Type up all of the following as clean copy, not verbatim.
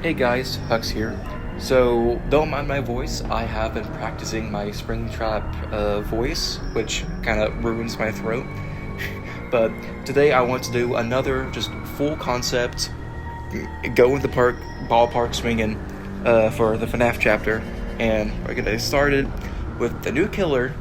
Hey guys, Hux here. So, don't mind my voice, I have been practicing my Springtrap voice, which kind of ruins my throat. But today I want to do another just full concept, go in the park, ballpark swinging for the FNaF chapter. And we're gonna get started with the new killer,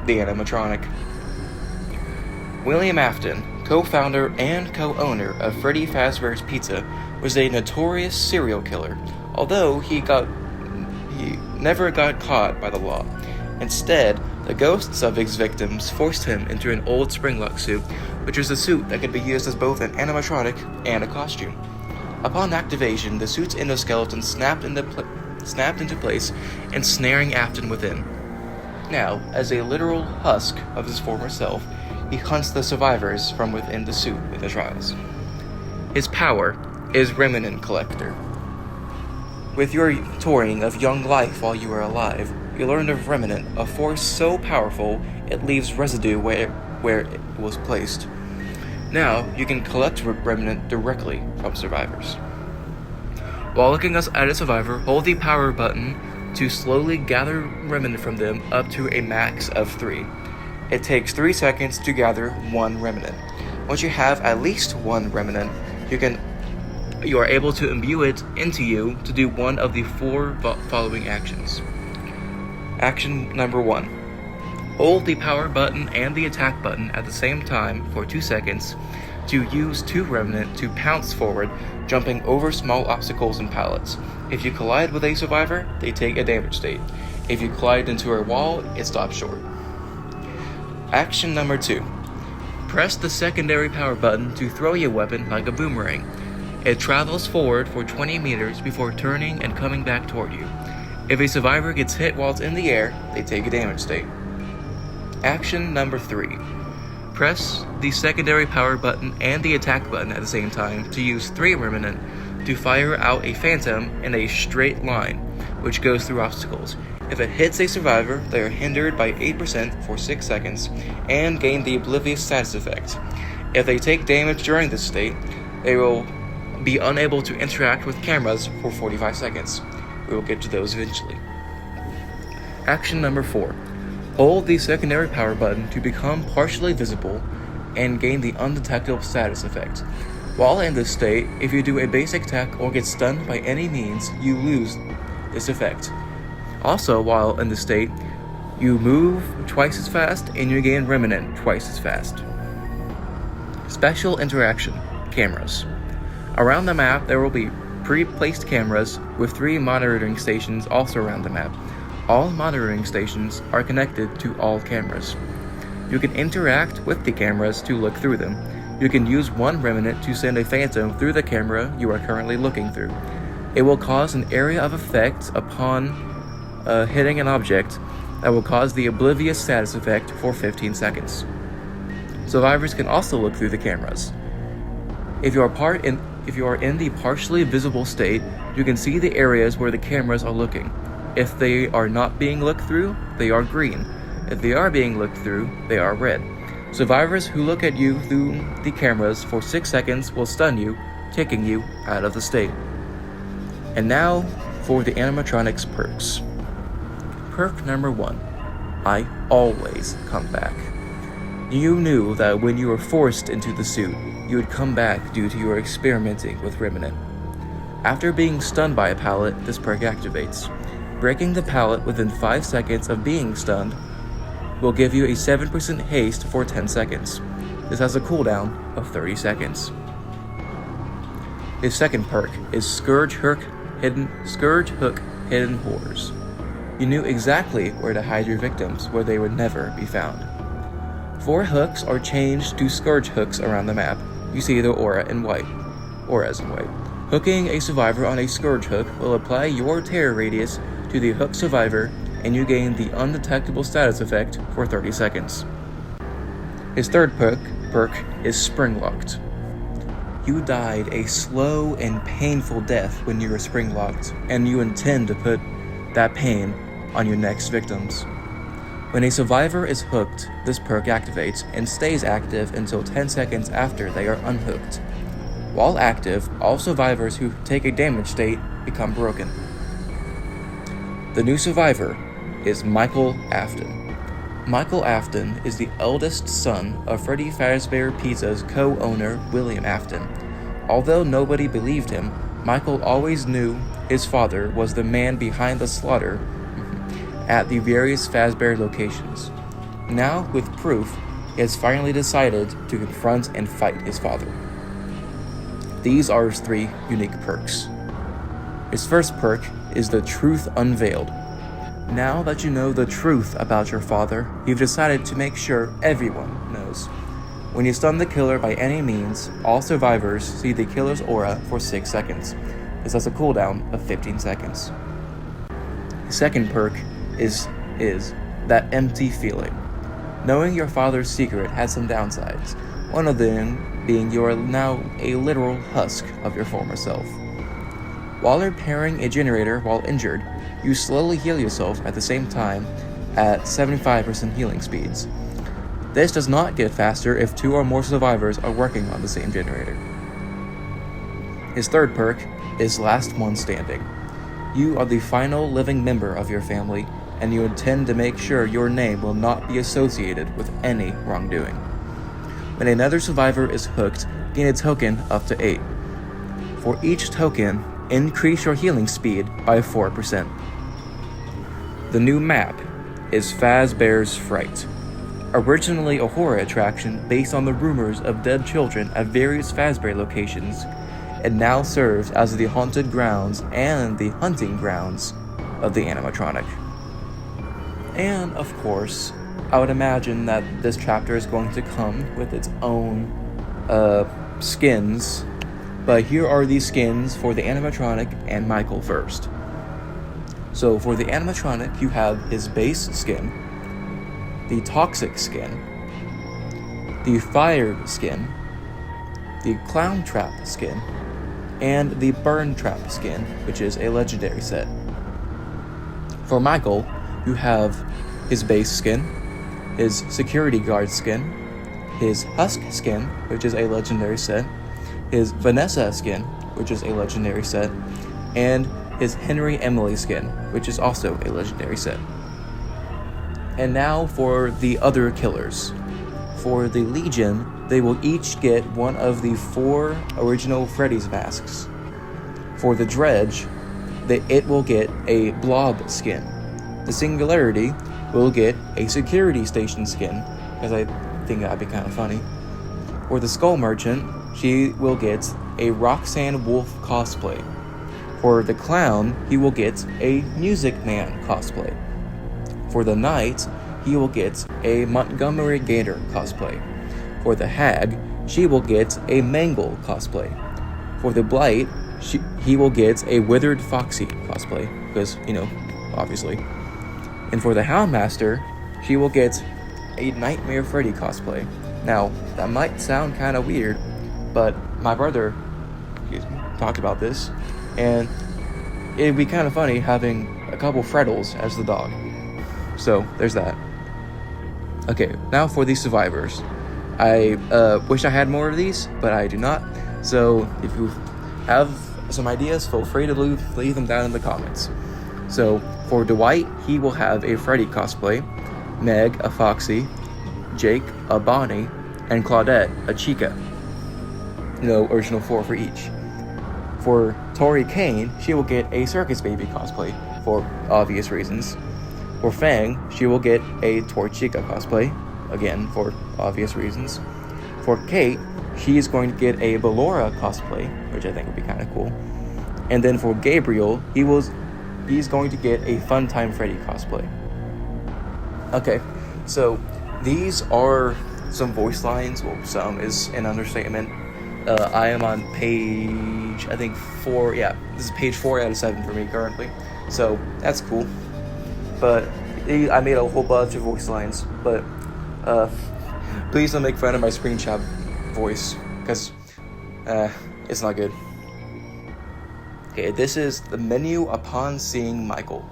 the animatronic. William Afton, co-founder and co-owner of Freddy Fazbear's Pizza, was a notorious serial killer, although he never got caught by the law. Instead, the ghosts of his victims forced him into an old Springlock suit, which was a suit that could be used as both an animatronic and a costume. Upon activation, the suit's endoskeleton snapped into place, ensnaring Afton within. Now, as a literal husk of his former self, he hunts the survivors from within the suit in the trials. His power is Remnant Collector. With your touring of young life while you are alive, you learn of Remnant, a force so powerful it leaves residue where it was placed. Now, you can collect Remnant directly from survivors. While looking at a survivor, hold the power button to slowly gather Remnant from them up to a max of 3. It takes 3 seconds to gather 1 Remnant. Once you have at least 1 Remnant, you are able to imbue it into you to do one of the 4 following actions. Action number 1. Hold the power button and the attack button at the same time for 2 seconds to use 2 Remnant to pounce forward, jumping over small obstacles and pallets. If you collide with a survivor, they take a damage state. If you collide into a wall, it stops short. Action number 2. Press the secondary power button to throw your weapon like a boomerang. It travels forward for 20 meters before turning and coming back toward you. If a survivor gets hit while it's in the air, they take a damage state. Action number 3. Press the secondary power button and the attack button at the same time to use 3 Remnant to fire out a phantom in a straight line, which goes through obstacles. If it hits a survivor, they are hindered by 8% for 6 seconds and gain the Oblivious status effect. If they take damage during this state, they will be unable to interact with cameras for 45 seconds. We will get to those eventually. Action number 4. Hold the secondary power button to become partially visible and gain the undetectable status effect. While in this state, if you do a basic attack or get stunned by any means, you lose this effect. Also, while in this state, you move twice as fast and you gain Remnant twice as fast. Special interaction: cameras. Around the map, there will be pre-placed cameras with 3 monitoring stations also around the map. All monitoring stations are connected to all cameras. You can interact with the cameras to look through them. You can use 1 Remnant to send a phantom through the camera you are currently looking through. It will cause an area of effect upon hitting an object that will cause the Oblivious status effect for 15 seconds. Survivors can also look through the cameras. If you are in the partially visible state, you can see the areas where the cameras are looking. If they are not being looked through, they are green. If they are being looked through, they are red. Survivors who look at you through the cameras for 6 seconds will stun you, kicking you out of the state. And now for the animatronics perks. Perk number 1. I always come back. You knew that when you were forced into the suit, you would come back due to your experimenting with Remnant. After being stunned by a pallet, this perk activates. Breaking the pallet within 5 seconds of being stunned will give you a 7% haste for 10 seconds. This has a cooldown of 30 seconds. His second perk is Scourge Hook Hidden Horrors. You knew exactly where to hide your victims where they would never be found. 4 hooks are changed to Scourge hooks around the map. You see the auras in white. Hooking a survivor on a Scourge hook will apply your terror radius to the hook survivor and you gain the undetectable status effect for 30 seconds. His third perk is Spring-Locked. You died a slow and painful death when you were spring-locked, and you intend to put that pain on your next victims. When a survivor is hooked, this perk activates and stays active until 10 seconds after they are unhooked. While active, all survivors who take a damage state become broken. The new survivor is Michael Afton. Michael Afton is the eldest son of Freddy Fazbear Pizza's co-owner William Afton. Although nobody believed him, Michael always knew his father was the man behind the slaughter at the various Fazbear locations. Now, with proof, he has finally decided to confront and fight his father. These are his 3 unique perks. His first perk is the Truth Unveiled. Now that you know the truth about your father, you've decided to make sure everyone knows. When you stun the killer by any means, all survivors see the killer's aura for 6 seconds. This has a cooldown of 15 seconds. The second perk is that empty feeling. Knowing your father's secret has some downsides, one of them being you are now a literal husk of your former self. While repairing a generator while injured, you slowly heal yourself at the same time at 75% healing speeds. This does not get faster if 2 or more survivors are working on the same generator. His third perk is Last One Standing. You are the final living member of your family, and you intend to make sure your name will not be associated with any wrongdoing. When another survivor is hooked, gain a token up to 8. For each token, increase your healing speed by 4%. The new map is Fazbear's Fright. Originally a horror attraction based on the rumors of dead children at various Fazbear locations, it now serves as the haunted grounds and the hunting grounds of the animatronic. And of course, I would imagine that this chapter is going to come with its own skins, but here are the skins for the animatronic and Michael first. So for the animatronic, you have his base skin, the toxic skin, the fired skin, the clown trap skin, and the burn trap skin, which is a legendary set. For Michael, you have his base skin, his security guard skin, his husk skin, which is a legendary set, his Vanessa skin, which is a legendary set, and his Henry Emily skin, which is also a legendary set. And now for the other killers. For the Legion, they will each get one of the 4 original Freddy's masks. For the Dredge, it will get a blob skin. The Singularity will get a security station skin, because I think that'd be kind of funny. For the Skull Merchant, she will get a Roxanne Wolf cosplay. For the Clown, he will get a Music Man cosplay. For the Knight, he will get a Montgomery Gator cosplay. For the Hag, she will get a Mangle cosplay. For the Blight, he will get a Withered Foxy cosplay, because, obviously. And for the Houndmaster, she will get a Nightmare Freddy cosplay. Now, that might sound kind of weird, but my brother talked about this, and it'd be kind of funny having a couple Freddles as the dog. So, there's that. Okay, now for the survivors. I wish I had more of these, but I do not. So, if you have some ideas, feel free to leave them down in the comments. So, for Dwight, he will have a Freddy cosplay, Meg a Foxy, Jake a Bonnie, and Claudette a Chica. Original 4 for each. For Tori Kane, she will get a Circus Baby cosplay, for obvious reasons. For Fang, she will get a Torchica cosplay, again, for obvious reasons. For Kate, she is going to get a Ballora cosplay, which I think would be kind of cool. And then for Gabriel, he's going to get a Funtime Freddy cosplay. Okay, so these are some voice lines. Well, some is an understatement. I am on page, I think 4, yeah, this is page 4 out of 7 for me currently. So, that's cool. But I made a whole bunch of voice lines, but please don't make fun of my screenshot voice, because it's not good. Okay, this is the menu upon seeing Michael.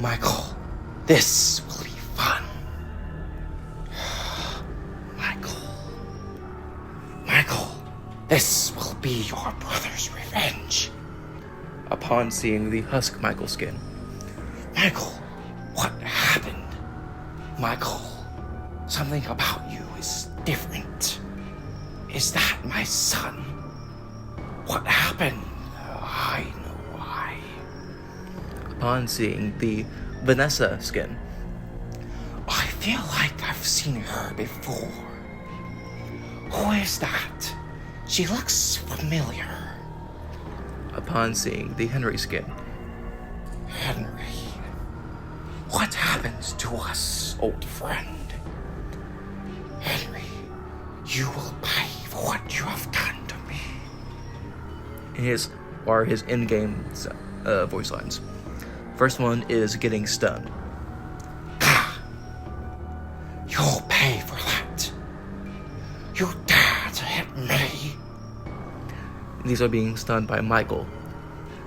Michael, this will be fun. Michael. This will be your brother's revenge. Upon seeing the Husk Michael skin. Michael, what happened? Michael, something about you is different. Is that my son? What happened? I know why. Upon seeing the Vanessa skin. I feel like I've seen her before. Who is that? She looks familiar. Upon seeing the Henry skin. Henry, what happens to us, old friend? Henry, you will pay for what you have done to me. His in-game voice lines. First one is getting stunned. You'll pay for that. You dare to hit me. These are being stunned by Michael.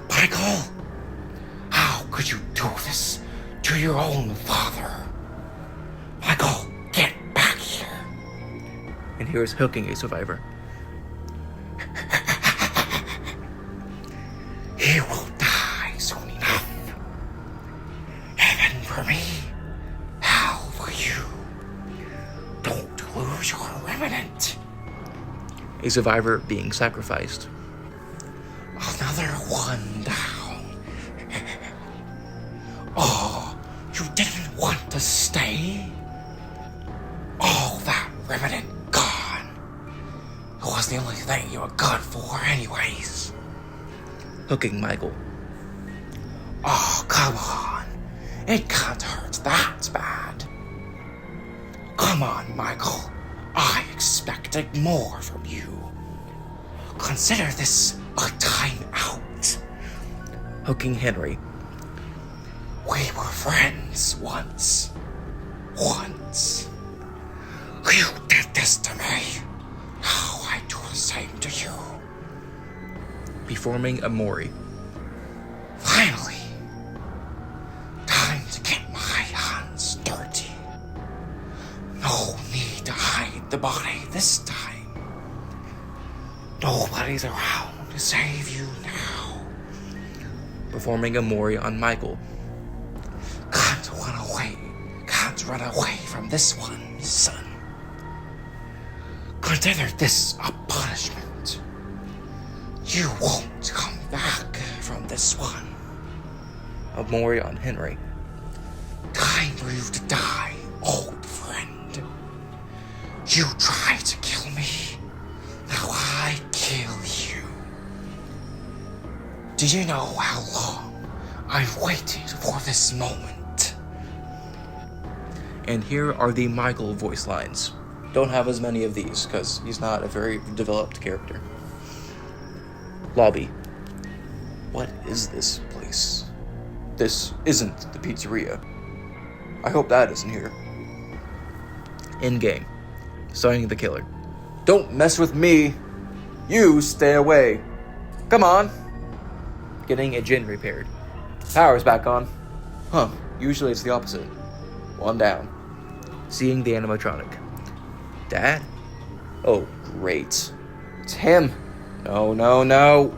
Michael, how could you do this to your own father? Michael, get back here. And here is hooking a survivor. He will die soon enough. Heaven for me, hell for you. Don't lose your remnant. A survivor being sacrificed. Another one down. Oh, you didn't want to stay? All that remnant gone. It was the only thing you were good for anyways. Hooking Michael. Oh, come on. It can't hurt that bad. Come on, Michael. I expected more from you. Consider this a time out. Hooking Henry. We were friends once. You did this to me. Now I do the same to you. Performing a Mori. Finally. Time to get my hands dirty. No need to hide the body this time. Nobody's around to save you now. Performing a Mori on Michael. Can't run away from this one, son. Consider this a punishment. You won't come back from this one. A Mori on Henry. Time for you to die, old friend. You tried to kill me. Now I kill you. Do you know how long I've waited for this moment? And here are the Michael voice lines. Don't have as many of these, because he's not a very developed character. Lobby. What is this place? This isn't the pizzeria. I hope that isn't here. In-game. Starting the killer. Don't mess with me! You stay away! Come on! Getting a gen repaired. Power's back on. Huh, usually it's the opposite. One down. Seeing the animatronic. Dad? Oh, great. It's him! No.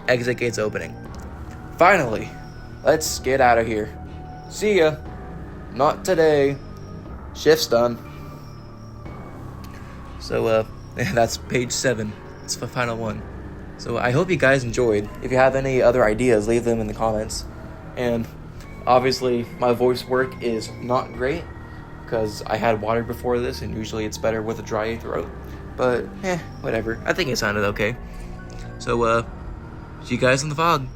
Exit gates opening. Finally! Let's get out of here. See ya! Not today. Shift's done. So, that's page 7. It's the final one. So I hope you guys enjoyed. If you have any other ideas, leave them in the comments. And obviously, my voice work is not great, because I had water before this, and usually it's better with a dry throat. But, whatever. I think it sounded okay. So, see you guys in the fog.